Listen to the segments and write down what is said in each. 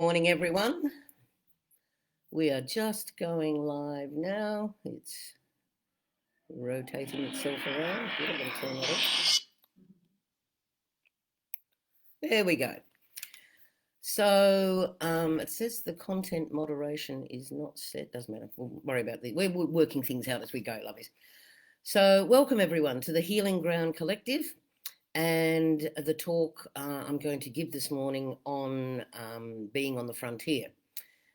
Morning, everyone. We are just going live now. It's rotating itself around. Good, I'm going to turn that off. There we go. So it says the content moderation is not set. Doesn't matter. We'll worry about the. We're working things out as we go, lovies. So welcome everyone to the Healing Ground Collective, and the talk I'm going to give this morning on being on the frontier.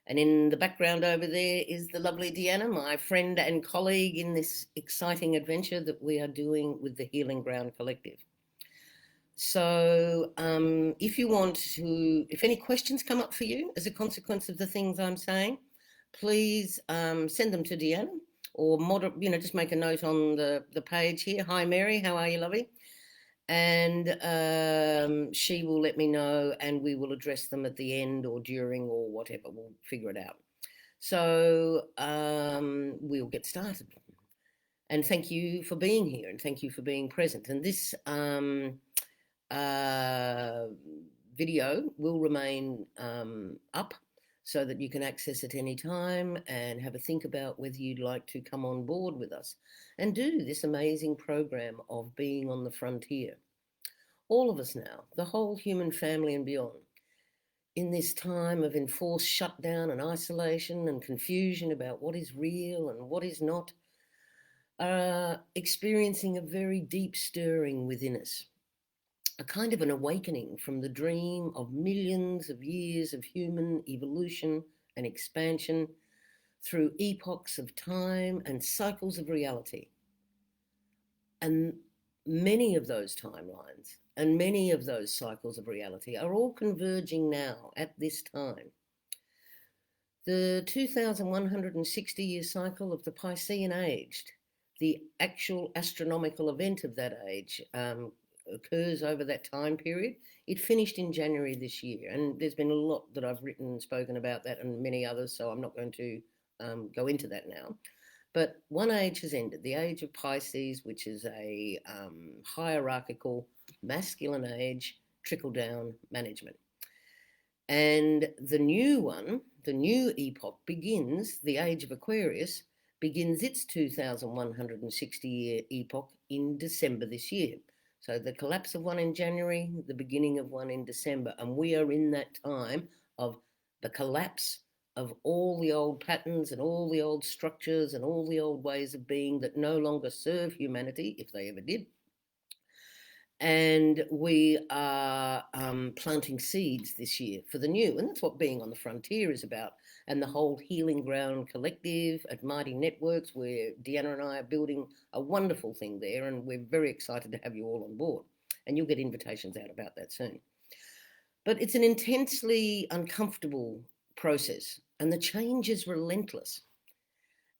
And in the background over there is the lovely Deanna, my friend and colleague in this exciting adventure that we are doing with the Healing Ground Collective. So if you want to, if any questions come up for you as a consequence of the things I'm saying, please send them to Deanna or just make a note on the page here. Hi, Mary, how are you, lovey? And she will let me know and we will address them at the end or during or whatever. We'll figure it out. So we'll get started. And thank you for being here and thank you for being present. And this video will remain up so that you can access it any time and have a think about whether you'd like to come on board with us and do this amazing program of being on the frontier. All of us now, the whole human family and beyond, in this time of enforced shutdown and isolation and confusion about what is real and what is not, are experiencing a very deep stirring within us, a kind of an awakening from the dream of millions of years of human evolution and expansion through epochs of time and cycles of reality. And many of those timelines and many of those cycles of reality are all converging now at this time. The 2,160-year cycle of the Piscean Age, the actual astronomical event of that age, occurs over that time period. It finished in January this year, and there's been a lot that I've written and spoken about that and many others, so I'm not going to go into that now. But one age has ended, the age of Pisces, which is a hierarchical, masculine age, trickle-down management. And the new one, the new epoch begins, the age of Aquarius, begins its 2,160-year epoch in December this year. So the collapse of one in January, the beginning of one in December. And we are in that time of the collapse of all the old patterns and all the old structures and all the old ways of being that no longer serve humanity, if they ever did. And we are planting seeds this year for the new. And that's what being on the frontier is about. And the whole Healing Ground Collective at Mighty Networks, where Deanna and I are building a wonderful thing there. And we're very excited to have you all on board. And you'll get invitations out about that soon. But it's an intensely uncomfortable process. And the change is relentless.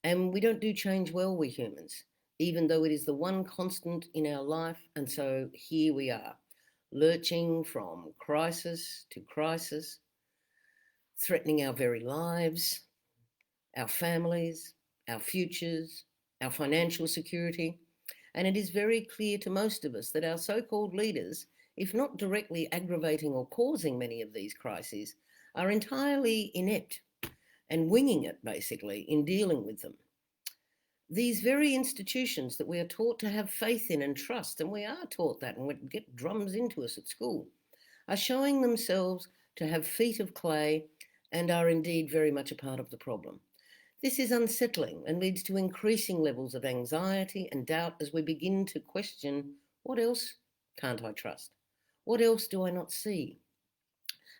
And we don't do change well, we humans, even though it is the one constant in our life. And so here we are, lurching from crisis to crisis, threatening our very lives, our families, our futures, our financial security. And it is very clear to most of us that our so-called leaders, if not directly aggravating or causing many of these crises, are entirely inept and winging it, basically, in dealing with them. These very institutions that we are taught to have faith in and trust, and we are taught that and we get drums into us at school, are showing themselves to have feet of clay and are indeed very much a part of the problem. This is unsettling and leads to increasing levels of anxiety and doubt as we begin to question, what else can't I trust? What else do I not see?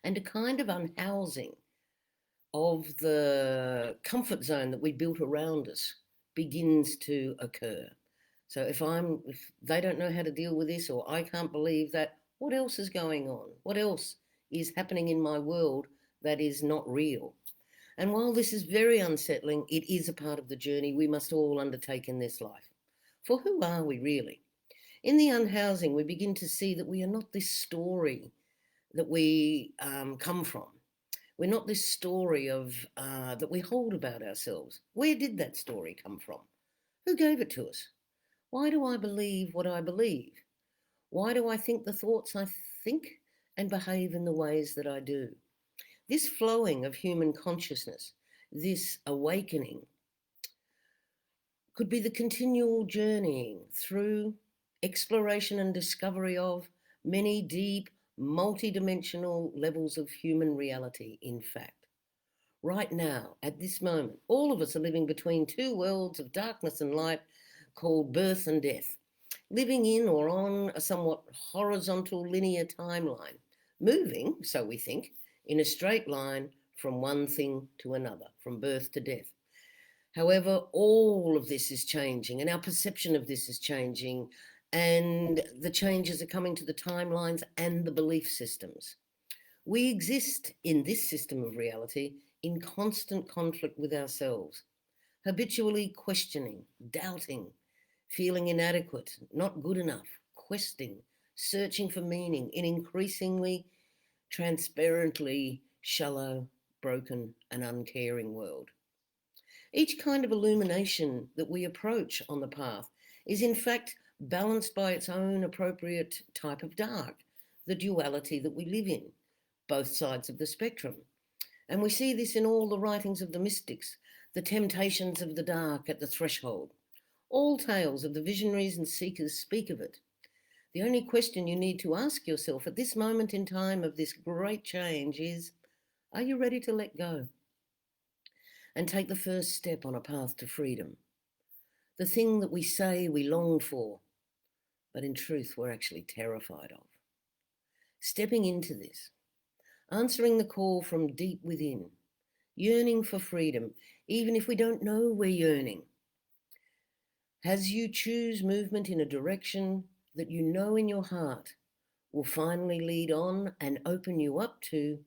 And a kind of unhousing of the comfort zone that we built around us begins to occur. So if they don't know how to deal with this, or I can't believe that, what else is going on? What else is happening in my world that is not real? And while this is very unsettling, it is a part of the journey we must all undertake in this life. For who are we really? In the unhousing, we begin to see that we are not this story that we come from. We're not this story of that we hold about ourselves. Where did that story come from? Who gave it to us? Why do I believe what I believe? Why do I think the thoughts I think and behave in the ways that I do? This flowing of human consciousness, this awakening, could be the continual journeying through exploration and discovery of many deep, multidimensional levels of human reality, in fact. Right now, at this moment, all of us are living between two worlds of darkness and light called birth and death, living in or on a somewhat horizontal linear timeline, moving, so we think, in a straight line from one thing to another, from birth to death. However, all of this is changing and our perception of this is changing, and the changes are coming to the timelines and the belief systems. We exist in this system of reality in constant conflict with ourselves, habitually questioning, doubting, feeling inadequate, not good enough, questing, searching for meaning in increasingly transparently shallow, broken, and uncaring world. Each kind of illumination that we approach on the path is in fact balanced by its own appropriate type of dark, the duality that we live in, both sides of the spectrum. And we see this in all the writings of the mystics, the temptations of the dark at the threshold. All tales of the visionaries and seekers speak of it. The only question you need to ask yourself at this moment in time of this great change is, are you ready to let go and take the first step on a path to freedom? The thing that we say we long for, but in truth we're actually terrified of. Stepping into this, answering the call from deep within, yearning for freedom, even if we don't know we're yearning. As you choose movement in a direction that you know in your heart will finally lead on and open you up to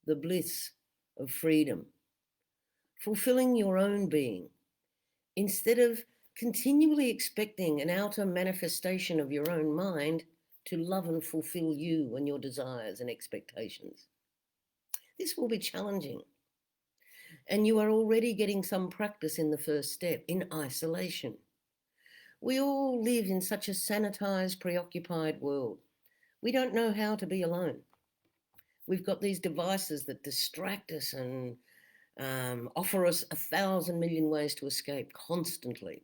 the bliss of freedom, fulfilling your own being, instead of continually expecting an outer manifestation of your own mind to love and fulfill you and your desires and expectations. This will be challenging. And you are already getting some practice in the first step, in isolation. We all live in such a sanitized, preoccupied world. We don't know how to be alone. We've got these devices that distract us and offer us 1,000 million ways to escape constantly.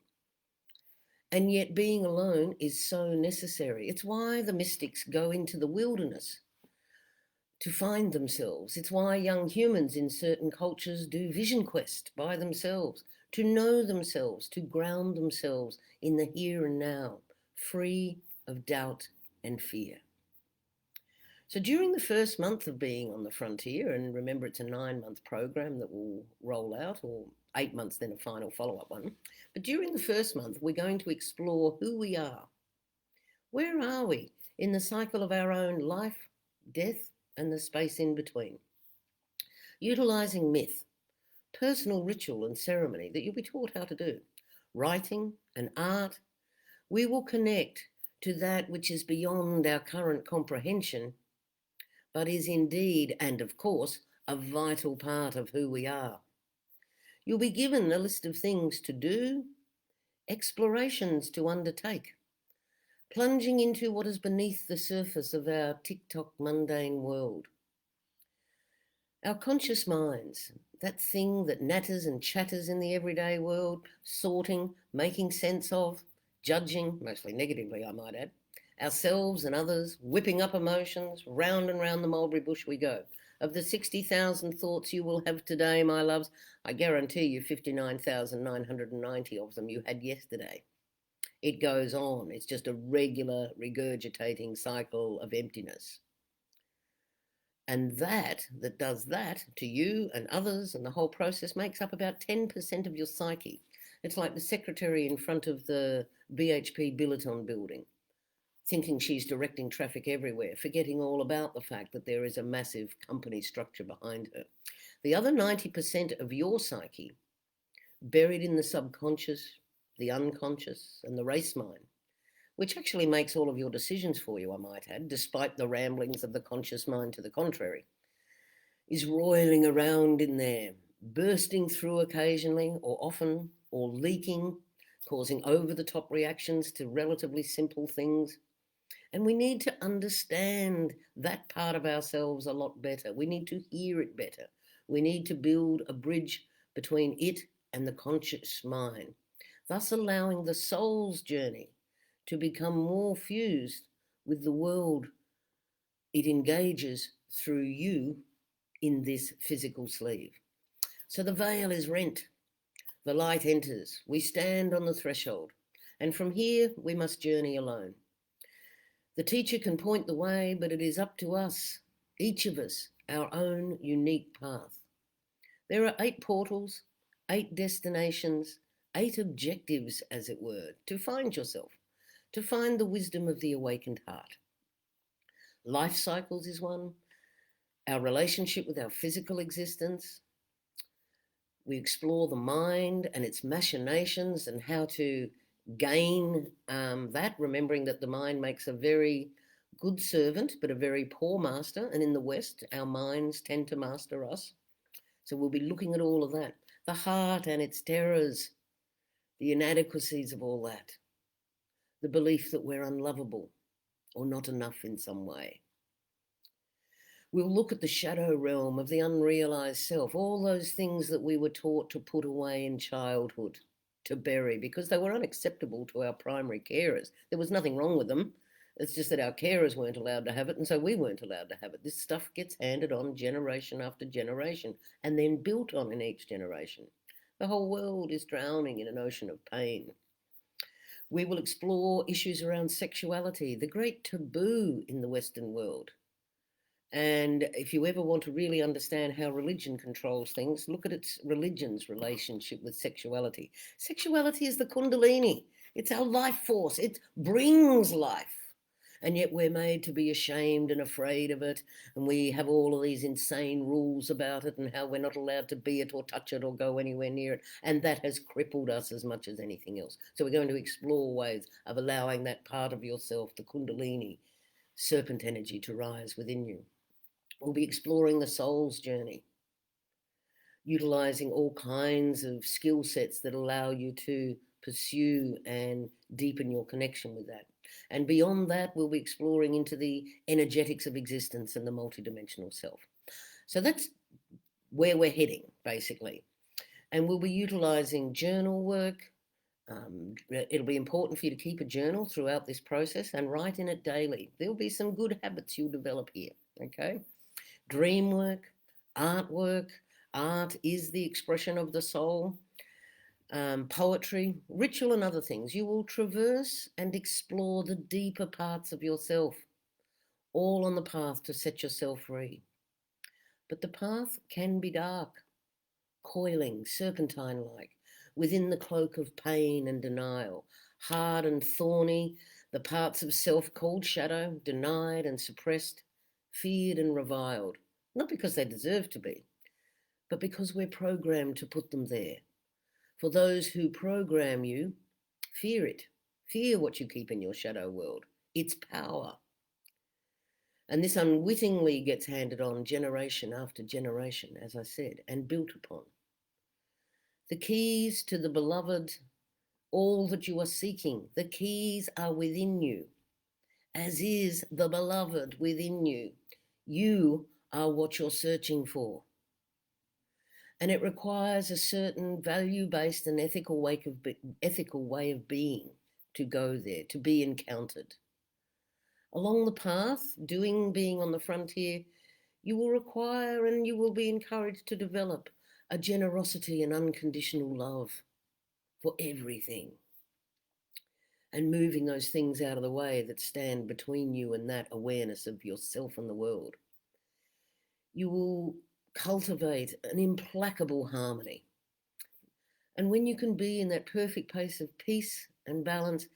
And yet being alone is so necessary. It's why the mystics go into the wilderness to find themselves. It's why young humans in certain cultures do vision quest by themselves, to know themselves, to ground themselves in the here and now, free of doubt and fear. So during the first month of being on the frontier, and remember it's a 9-month program that will roll out, or 8 months, then a final follow-up one. But during the first month, we're going to explore who we are. Where are we in the cycle of our own life, death, and the space in between? Utilising myth, personal ritual and ceremony that you'll be taught how to do, writing and art, we will connect to that which is beyond our current comprehension, but is indeed, and of course, a vital part of who we are. You'll be given a list of things to do, explorations to undertake, plunging into what is beneath the surface of our tick-tock mundane world. Our conscious minds, that thing that natters and chatters in the everyday world, sorting, making sense of, judging, mostly negatively I might add, ourselves and others, whipping up emotions, round and round the mulberry bush we go. Of the 60,000 thoughts you will have today, my loves, I guarantee you 59,990 of them you had yesterday. It goes on. It's just a regular regurgitating cycle of emptiness. And that does that to you and others and the whole process makes up about 10% of your psyche. It's like the secretary in front of the BHP Billiton building, thinking she's directing traffic everywhere, forgetting all about the fact that there is a massive company structure behind her. The other 90% of your psyche, buried in the subconscious, the unconscious, and the race mind, which actually makes all of your decisions for you, I might add, despite the ramblings of the conscious mind to the contrary, is roiling around in there, bursting through occasionally, or often, or leaking, causing over-the-top reactions to relatively simple things, And we need to understand that part of ourselves a lot better. We need to hear it better. We need to build a bridge between it and the conscious mind, thus allowing the soul's journey to become more fused with the world it engages through you in this physical sleeve. So the veil is rent, the light enters, we stand on the threshold, and from here we must journey alone. The teacher can point the way, but it is up to us, each of us, our own unique path. There are 8 portals, 8 destinations, 8 objectives, as it were, to find yourself, to find the wisdom of the awakened heart. Life cycles is one, our relationship with our physical existence. We explore the mind and its machinations and how to gain that, remembering that the mind makes a very good servant, but a very poor master. And in the West, our minds tend to master us. So we'll be looking at all of that. The heart and its terrors, the inadequacies of all that, the belief that we're unlovable or not enough in some way. We'll look at the shadow realm of the unrealized self, all those things that we were taught to put away in childhood, to bury, because they were unacceptable to our primary carers. There was nothing wrong with them. It's just that our carers weren't allowed to have it, and so we weren't allowed to have it. This stuff gets handed on generation after generation, and then built on in each generation. The whole world is drowning in an ocean of pain. We will explore issues around sexuality, the great taboo in the Western world. And if you ever want to really understand how religion controls things, look at its religion's relationship with sexuality. Sexuality is the kundalini. It's our life force. It brings life. And yet we're made to be ashamed and afraid of it. And we have all of these insane rules about it and how we're not allowed to be it or touch it or go anywhere near it. And that has crippled us as much as anything else. So we're going to explore ways of allowing that part of yourself, the kundalini, serpent energy, to rise within you. We'll be exploring the soul's journey, utilizing all kinds of skill sets that allow you to pursue and deepen your connection with that. And beyond that, we'll be exploring into the energetics of existence and the multidimensional self. So that's where we're heading, basically. And we'll be utilizing journal work. It'll be important for you to keep a journal throughout this process and write in it daily. There'll be some good habits you'll develop here, okay? Dream work, artwork. Art is the expression of the soul. Poetry, ritual and other things. You will traverse and explore the deeper parts of yourself, all on the path to set yourself free. But the path can be dark, coiling, serpentine-like, within the cloak of pain and denial, hard and thorny, the parts of self called shadow, denied and suppressed, feared and reviled, not because they deserve to be, but because we're programmed to put them there. For those who program you, fear it. Fear what you keep in your shadow world, its power. And this unwittingly gets handed on generation after generation, as I said, and built upon. The keys to the beloved, all that you are seeking, the keys are within you, as is the beloved within you. You are what you're searching for. And it requires a certain value-based and ethical way of being to go there, to be encountered. Along the path, being on the frontier, you will require and you will be encouraged to develop a generosity and unconditional love for everything. And moving those things out of the way that stand between you and that awareness of yourself and the world. You will cultivate an implacable harmony. And when you can be in that perfect place of peace and balance,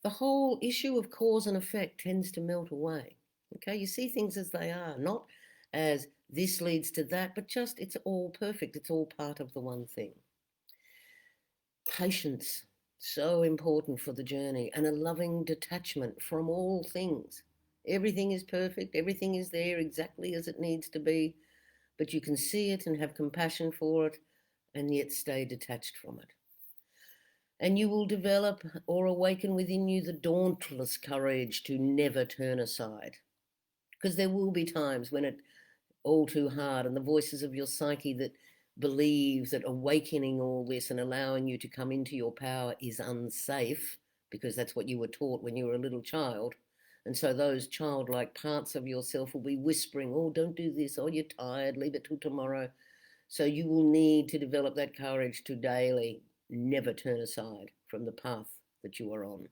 the whole issue of cause and effect tends to melt away. Okay, you see things as they are, not as this leads to that, but just it's all perfect. It's all part of the one thing. Patience, so important for the journey, and a loving detachment from all things. Everything is perfect. Everything is there exactly as it needs to be, but you can see it and have compassion for it and yet stay detached from it. And you will develop or awaken within you the dauntless courage to never turn aside. Because there will be times when it's all too hard, and the voices of your psyche that believe that awakening all this and allowing you to come into your power is unsafe, because that's what you were taught when you were a little child. And so those childlike parts of yourself will be whispering, oh, don't do this, oh, you're tired, leave it till tomorrow. So you will need to develop that courage to daily never turn aside from the path that you are on.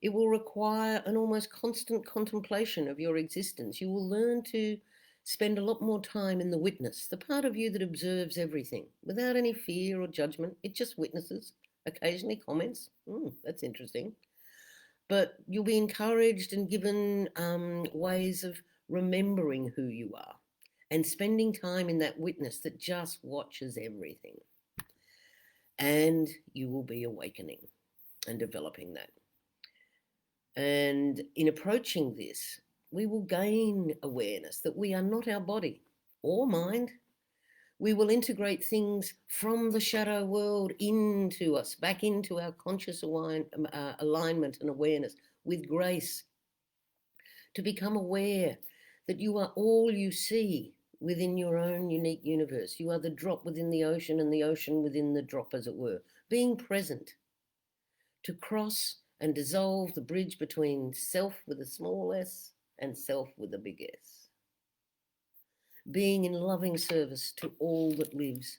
It will require an almost constant contemplation of your existence. You will learn to spend a lot more time in the witness, the part of you that observes everything without any fear or judgment. It just witnesses, occasionally comments. That's interesting. But you'll be encouraged and given ways of remembering who you are and spending time in that witness that just watches everything. And you will be awakening and developing that. And in approaching this, we will gain awareness that we are not our body or mind. We will integrate things from the shadow world into us, back into our conscious alignment and awareness with grace, to become aware that you are all you see within your own unique universe. You are the drop within the ocean and the ocean within the drop, as it were. Being present to cross and dissolve the bridge between self with a small s and self with a big S. Being in loving service to all that lives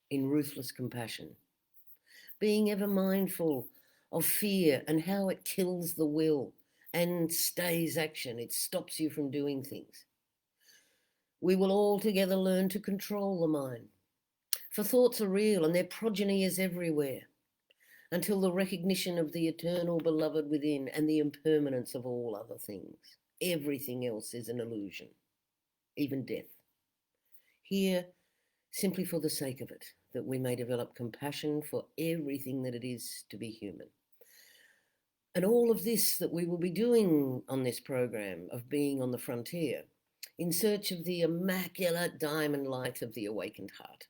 in ruthless compassion. Being ever mindful of fear and how it kills the will and stays action. It stops you from doing things. We will all together learn to control the mind. For thoughts are real and their progeny is everywhere, until the recognition of the eternal beloved within and the impermanence of all other things. Everything else is an illusion, even death. Here, simply for the sake of it, that we may develop compassion for everything that it is to be human. And all of this that we will be doing on this program of being on the frontier, in search of the immaculate diamond light of the awakened heart,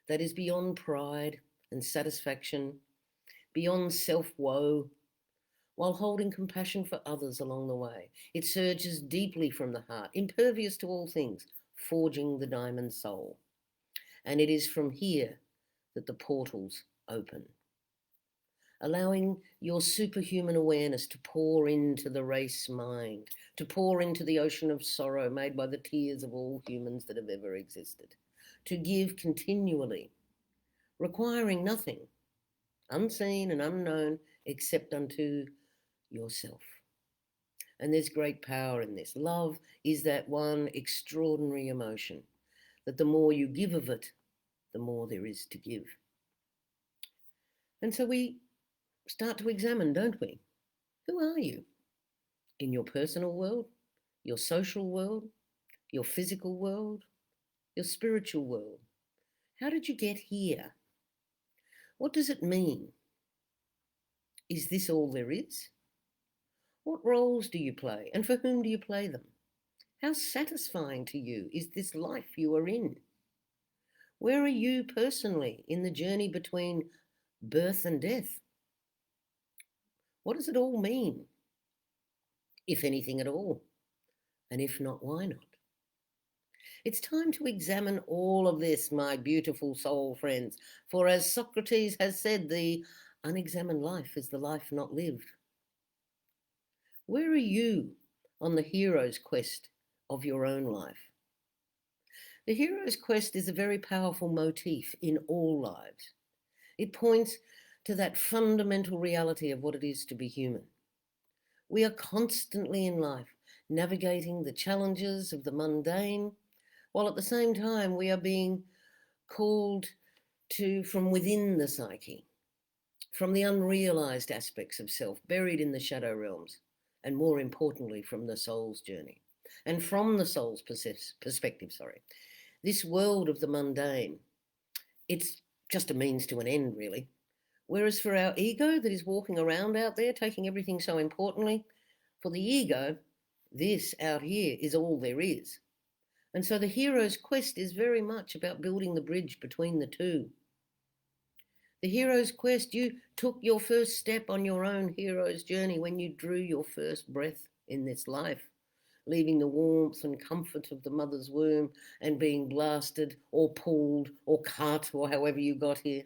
that is beyond pride and satisfaction, beyond self-woe, while holding compassion for others along the way. It surges deeply from the heart, impervious to all things, forging the diamond soul. And it is from here that the portals open, allowing your superhuman awareness to pour into the race mind, to pour into the ocean of sorrow made by the tears of all humans that have ever existed, to give continually, requiring nothing, unseen and unknown, except unto yourself. And there's great power in this. Love is that one extraordinary emotion that the more you give of it, the more there is to give. And so we start to examine, don't we? Who are you in your personal world, your social world, your physical world, your spiritual world? How did you get here? What does it mean? Is this all there is? What roles do you play, and for whom do you play them? How satisfying to you is this life you are in? Where are you personally in the journey between birth and death? What does it all mean, if anything at all? And if not, why not? It's time to examine all of this, my beautiful soul friends, for as Socrates has said, the unexamined life is the life not lived. Where are you on the hero's quest of your own life? The hero's quest is a very powerful motif in all lives. It points to that fundamental reality of what it is to be human. We are constantly in life navigating the challenges of the mundane, while at the same time we are being called to from within the psyche, from the unrealized aspects of self buried in the shadow realms, and more importantly, from the soul's journey. And from the soul's perspective, this world of the mundane, it's just a means to an end, really. Whereas for our ego that is walking around out there, taking everything so importantly, for the ego, this out here is all there is. And so the hero's quest is very much about building the bridge between the two. The hero's quest, you took your first step on your own hero's journey when you drew your first breath in this life, leaving the warmth and comfort of the mother's womb and being blasted or pulled or cut or however you got here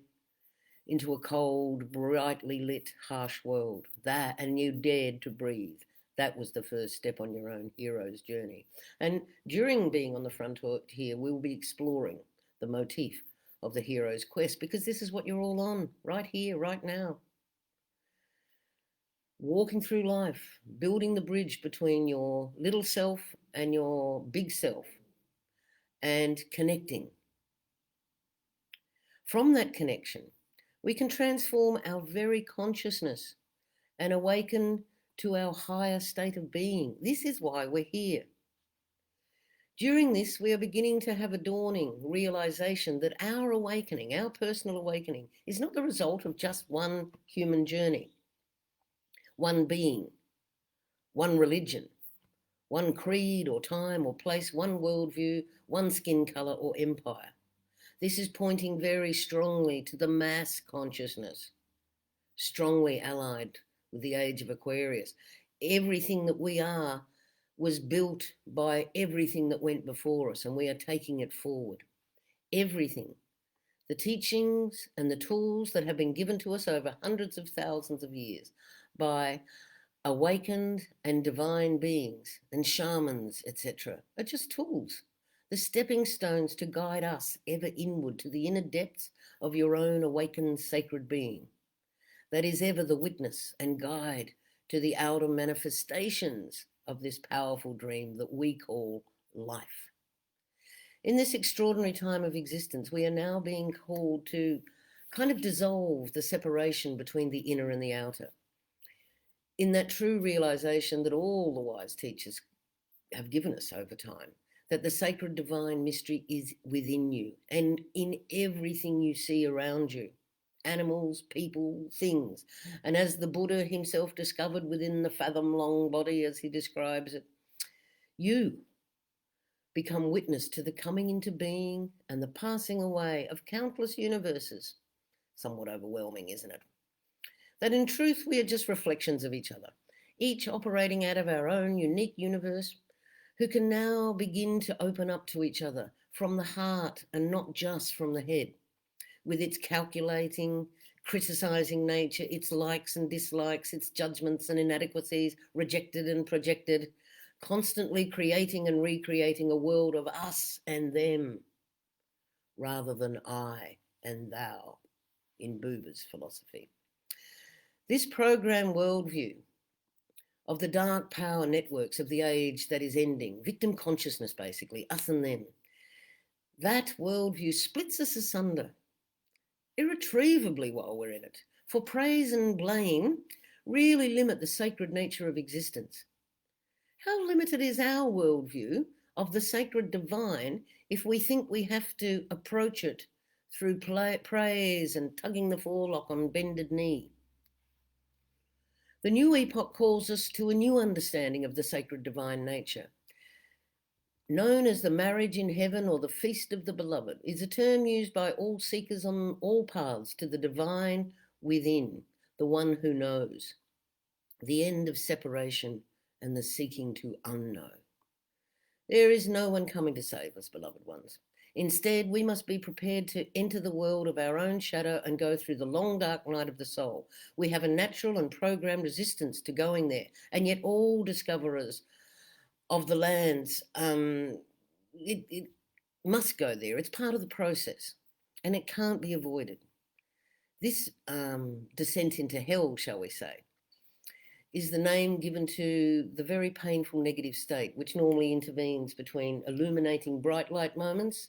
into a cold, brightly lit, harsh world. That, and you dared to breathe. That was the first step on your own hero's journey. And during being on the front here, we'll be exploring the motif of the hero's quest, because this is what you're all on right here, right now. Walking through life, building the bridge between your little self and your big self, and connecting. From that connection, we can transform our very consciousness and awaken to our higher state of being. This is why we're here. During this, we are beginning to have a dawning realization that our awakening, our personal awakening, is not the result of just one human journey, one being, one religion, one creed or time or place, one worldview, one skin color or empire. This is pointing very strongly to the mass consciousness, strongly allied with the age of Aquarius. Everything that we are was built by everything that went before us, and we are taking it forward. Everything. The teachings and the tools that have been given to us over hundreds of thousands of years by awakened and divine beings and shamans, etc., are just tools, the stepping stones to guide us ever inward to the inner depths of your own awakened sacred being. That is ever the witness and guide to the outer manifestations of this powerful dream that we call life. In this extraordinary time of existence, we are now being called to kind of dissolve the separation between the inner and the outer, in that true realization that all the wise teachers have given us over time, that the sacred divine mystery is within you and in everything you see around you. Animals, people, things. And as the Buddha himself discovered within the fathom-long body, as he describes it, you become witness to the coming into being and the passing away of countless universes. Somewhat overwhelming, isn't it? That in truth we are just reflections of each other, each operating out of our own unique universe, who can now begin to open up to each other from the heart and not just from the head, with its calculating, criticizing nature, its likes and dislikes, its judgments and inadequacies, rejected and projected, constantly creating and recreating a world of us and them, rather than I and thou, in Buber's philosophy. This program worldview of the dark power networks of the age that is ending, victim consciousness basically, us and them, that worldview splits us asunder irretrievably while we're in it, for praise and blame really limit the sacred nature of existence. How limited is our worldview of the sacred divine if we think we have to approach it through praise and tugging the forelock on bended knee? The new epoch calls us to a new understanding of the sacred divine nature. Known as the marriage in heaven or the feast of the beloved, is a term used by all seekers on all paths to the divine within, the one who knows, the end of separation and the seeking to unknow. There is no one coming to save us, beloved ones. Instead, we must be prepared to enter the world of our own shadow and go through the long, dark night of the soul. We have a natural and programmed resistance to going there, and yet all discoverers of the lands, it must go there. It's part of the process, and it can't be avoided. This descent into hell, shall we say, is the name given to the very painful negative state, which normally intervenes between illuminating bright light moments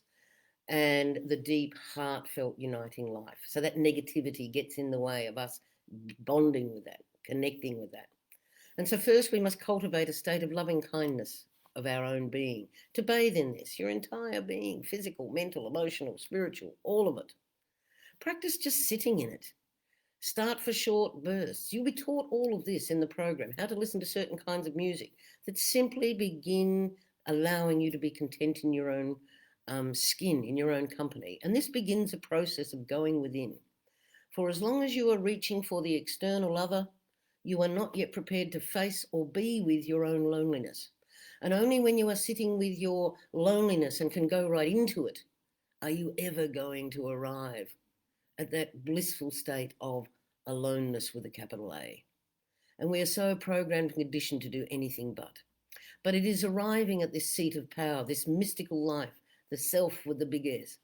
and the deep, heartfelt, uniting life. So that negativity gets in the way of us bonding with that, connecting with that. And so first we must cultivate a state of loving kindness of our own being, to bathe in this, your entire being, physical, mental, emotional, spiritual, all of it. Practice just sitting in it. Start for short bursts. You'll be taught all of this in the program, how to listen to certain kinds of music that simply begin allowing you to be content in your own skin, in your own company. And this begins a process of going within. For as long as you are reaching for the external other, you are not yet prepared to face or be with your own loneliness. And only when you are sitting with your loneliness and can go right into it, are you ever going to arrive at that blissful state of aloneness with a capital A. And we are so programmed and conditioned to do anything but. But it is arriving at this seat of power, this mystical life, the self with the big S.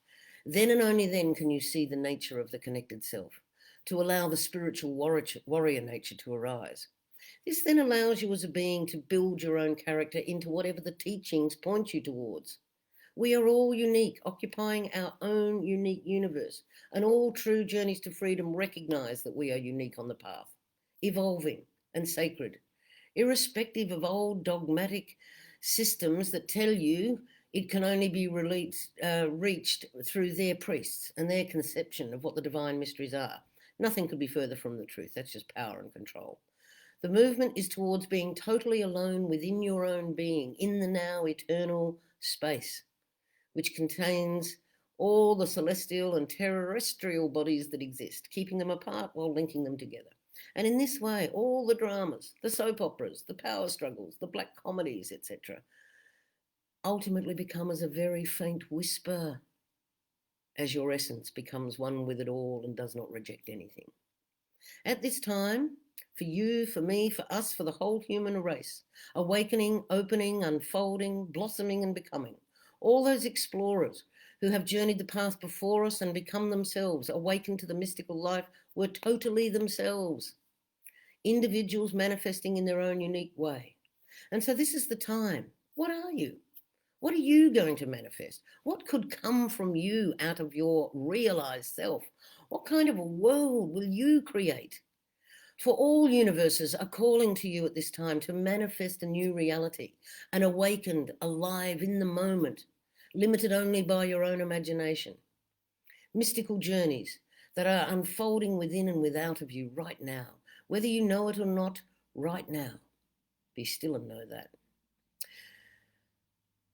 Then and only then can you see the nature of the connected self, to allow the spiritual warrior nature to arise. This then allows you as a being to build your own character into whatever the teachings point you towards. We are all unique, occupying our own unique universe, and all true journeys to freedom recognize that we are unique on the path, evolving and sacred, irrespective of old dogmatic systems that tell you it can only be reached through their priests and their conception of what the divine mysteries are. Nothing could be further from the truth. That's just power and control. The movement is towards being totally alone within your own being, in the now eternal space, which contains all the celestial and terrestrial bodies that exist, keeping them apart while linking them together. And in this way, all the dramas, the soap operas, the power struggles, the black comedies, etc., ultimately become as a very faint whisper as your essence becomes one with it all and does not reject anything. At this time, for you, for me, for us, for the whole human race, awakening, opening, unfolding, blossoming and becoming, all those explorers who have journeyed the path before us and become themselves, awakened to the mystical life, were totally themselves, individuals manifesting in their own unique way. And so this is the time. What are you? What are you going to manifest? What could come from you out of your realized self? What kind of a world will you create? For all universes are calling to you at this time to manifest a new reality, an awakened, alive in the moment, limited only by your own imagination. Mystical journeys that are unfolding within and without of you right now, whether you know it or not, right now. Be still and know that.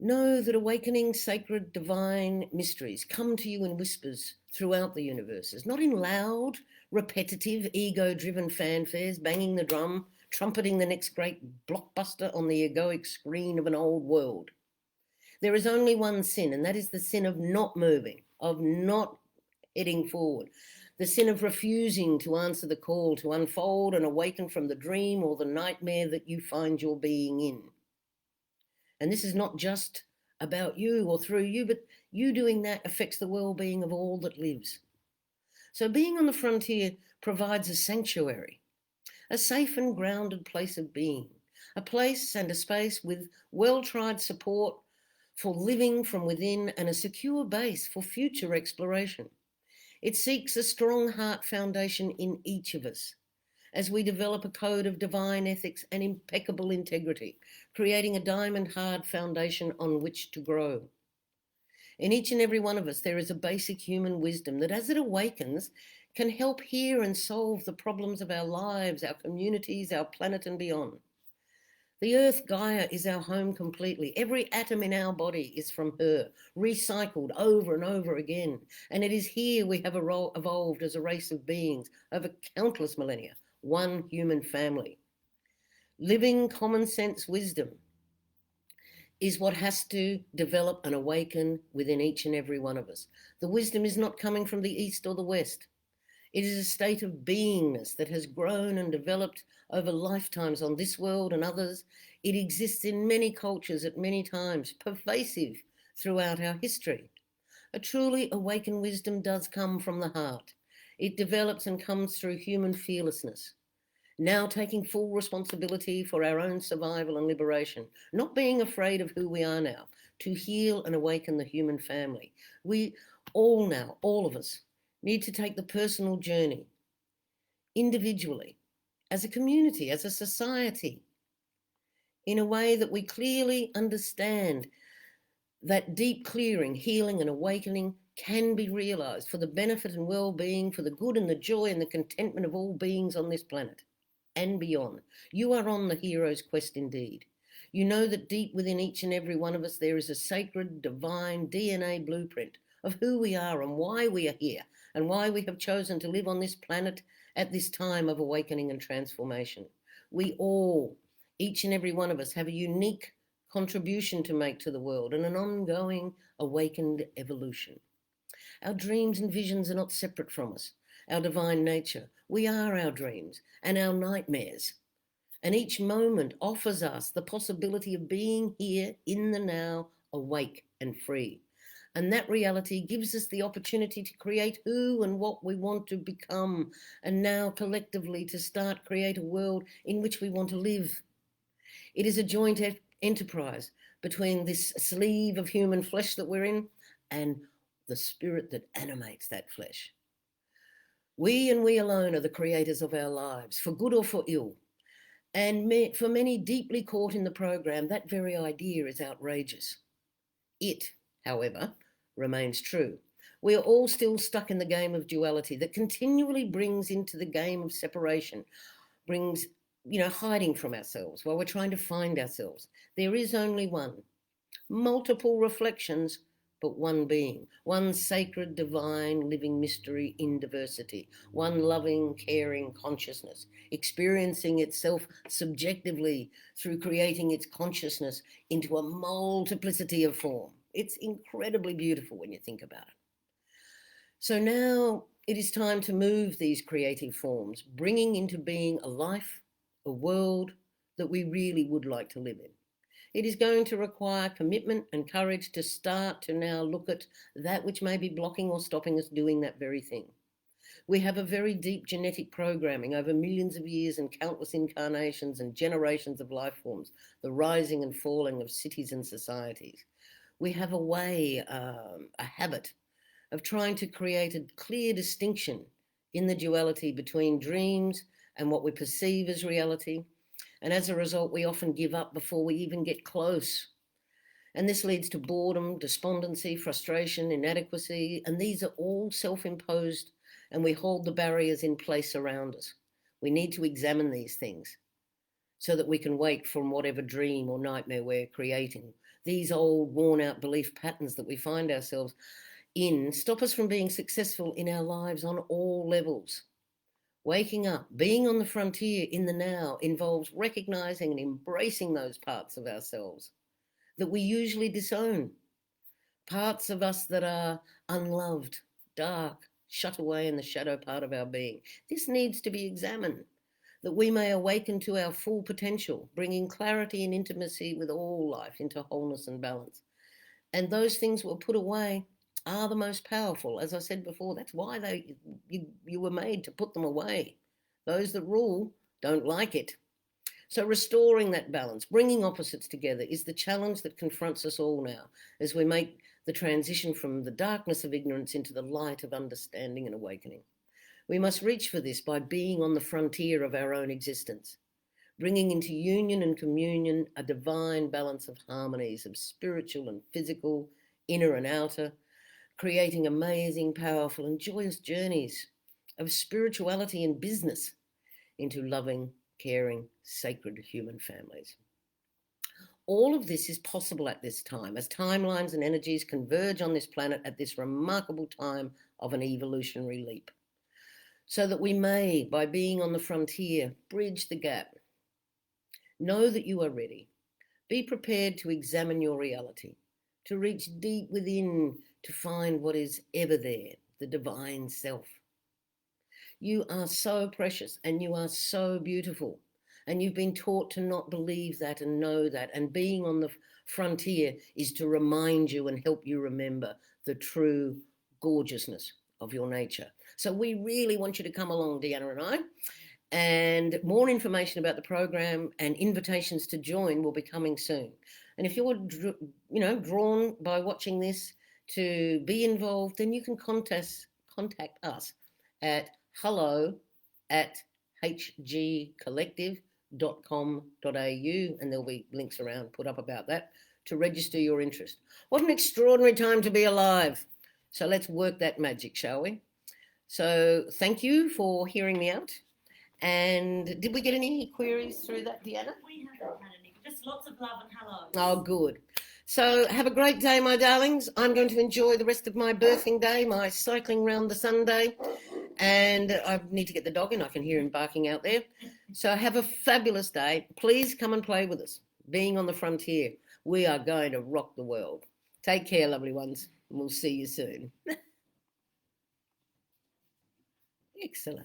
Know that awakening, sacred, divine mysteries come to you in whispers throughout the universes, not in loud, repetitive, ego-driven fanfares, banging the drum, trumpeting the next great blockbuster on the egoic screen of an old world. There is only one sin, and that is the sin of not moving, of not heading forward, the sin of refusing to answer the call, to unfold and awaken from the dream or the nightmare that you find your being in. And this is not just about you or through you, but you doing that affects the well-being of all that lives. So being on the frontier provides a sanctuary, a safe and grounded place of being, a place and a space with well-tried support for living from within and a secure base for future exploration. It seeks a strong heart foundation in each of us as we develop a code of divine ethics and impeccable integrity, creating a diamond-hard foundation on which to grow. In each and every one of us, there is a basic human wisdom that as it awakens, can help hear and solve the problems of our lives, our communities, our planet and beyond. The earth Gaia is our home completely. Every atom in our body is from her, recycled over and over again. And it is here we have evolved as a race of beings over countless millennia, one human family. Living common sense wisdom is what has to develop and awaken within each and every one of us. The wisdom is not coming from the east or the west. It is a state of beingness that has grown and developed over lifetimes on this world and others. It exists in many cultures at many times, pervasive throughout our history. A truly awakened wisdom does come from the heart. It develops and comes through human fearlessness. Now taking full responsibility for our own survival and liberation, not being afraid of who we are now, to heal and awaken the human family. We all now, all of us, need to take the personal journey individually, as a community, as a society, in a way that we clearly understand that deep clearing, healing and awakening can be realized for the benefit and well-being, for the good and the joy and the contentment of all beings on this planet and beyond. You are on the hero's quest indeed. You know that deep within each and every one of us there is a sacred, divine DNA blueprint of who we are and why we are here and why we have chosen to live on this planet at this time of awakening and transformation. We all, each and every one of us, have a unique contribution to make to the world and an ongoing awakened evolution. Our dreams and visions are not separate from us, our divine nature. We are our dreams and our nightmares. And each moment offers us the possibility of being here in the now, awake and free. And that reality gives us the opportunity to create who and what we want to become, and now collectively to start create a world in which we want to live. It is a joint enterprise between this sleeve of human flesh that we're in and the spirit that animates that flesh. We and we alone are the creators of our lives, for good or for ill. And for many deeply caught in the program, that very idea is outrageous. It, however, remains true. We are all still stuck in the game of duality that continually brings into the game of separation, brings, hiding from ourselves while we're trying to find ourselves. There is only one. Multiple reflections, but one being, one sacred, divine, living mystery in diversity, one loving, caring consciousness, experiencing itself subjectively through creating its consciousness into a multiplicity of form. It's incredibly beautiful when you think about it. So now it is time to move these creative forms, bringing into being a life, a world that we really would like to live in. It is going to require commitment and courage to start to now look at that which may be blocking or stopping us doing that very thing. We have a very deep genetic programming over millions of years and countless incarnations and generations of life forms, the rising and falling of cities and societies. We have a way, a habit of trying to create a clear distinction in the duality between dreams and what we perceive as reality. And as a result, we often give up before we even get close. And this leads to boredom, despondency, frustration, inadequacy, and these are all self-imposed, and we hold the barriers in place around us. We need to examine these things so that we can wake from whatever dream or nightmare we're creating. These old, worn-out belief patterns that we find ourselves in stop us from being successful in our lives on all levels. Waking up, being on the frontier in the now involves recognizing and embracing those parts of ourselves that we usually disown, parts of us that are unloved, dark, shut away in the shadow part of our being. This needs to be examined, that we may awaken to our full potential, bringing clarity and intimacy with all life into wholeness and balance. And those things were put away are the most powerful. As I said before, that's why you were made to put them away. Those that rule don't like it. So restoring that balance, bringing opposites together is the challenge that confronts us all now as we make the transition from the darkness of ignorance into the light of understanding and awakening. We must reach for this by being on the frontier of our own existence, bringing into union and communion a divine balance of harmonies of spiritual and physical, inner and outer, creating amazing, powerful and joyous journeys of spirituality and business into loving, caring, sacred human families. All of this is possible at this time as timelines and energies converge on this planet at this remarkable time of an evolutionary leap. So that we may, by being on the frontier, bridge the gap. Know that you are ready. Be prepared to examine your reality, to reach deep within to find what is ever there, the divine self. You are so precious and you are so beautiful. And you've been taught to not believe that and know that. And being on the frontier is to remind you and help you remember the true gorgeousness of your nature. So we really want you to come along, Deanna and I. And more information about the program and invitations to join will be coming soon. And if you're, drawn by watching this to be involved, then you can contact us at hello@hgcollective.com.au, and there'll be links around put up about that to register your interest. What an extraordinary time to be alive. So let's work that magic, shall we? So thank you for hearing me out. And did we get any queries through that, Deanna? We haven't had any, just lots of love and hello. Oh, good. So have a great day, my darlings. I'm going to enjoy the rest of my birthing day, my cycling round the Sunday, and I need to get the dog in. I can hear him barking out there. So have a fabulous day. Please come and play with us. Being on the frontier, we are going to rock the world. Take care, lovely ones, and we'll see you soon. Excellent.